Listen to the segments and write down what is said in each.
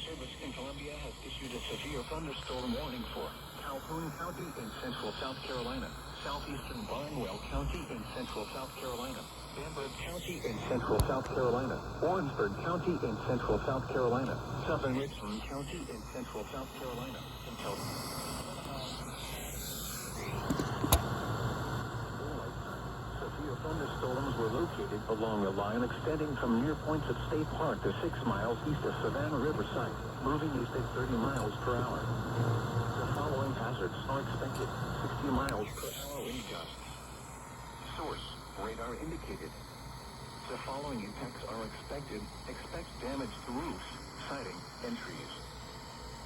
Service in Columbia has issued a severe thunderstorm warning for Calhoun County in central South Carolina, southeastern Barnwell County in central South Carolina, Bamberg County in central South Carolina, Orangeburg County in central South Carolina, southern Richland County in central South Carolina, until severe thunderstorms were located along a line extending from near points at State Park to 6 miles east of Savannah Riverside, moving east at 30 miles per hour. The following hazards are expected: 60 miles per hour wind gusts. Source: radar indicated. The following impacts are expected. Expect damage to roofs, siding, and trees.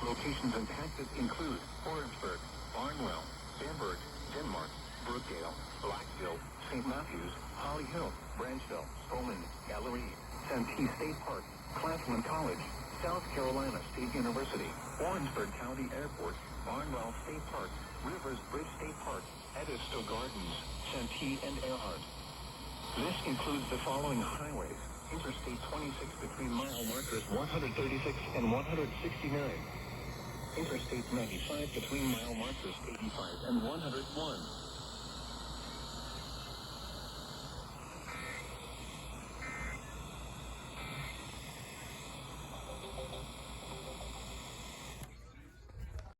Locations impacted include Orangeburg, Barnwell, Bamberg, Denmark, Brookdale, Blackville, St. Matthews, Holly Hill, Branchville, Poland, Gallery, Santee State Park, Claflin College, South Carolina State University, Orangeburg County Airport, Barnwell State Park, Rivers Bridge State Park, Edisto Gardens, Santee, and Earhart. This includes the following highways: Interstate 26 between mile markers 136 and 169. Interstate 95 between mile markers 85 and 101.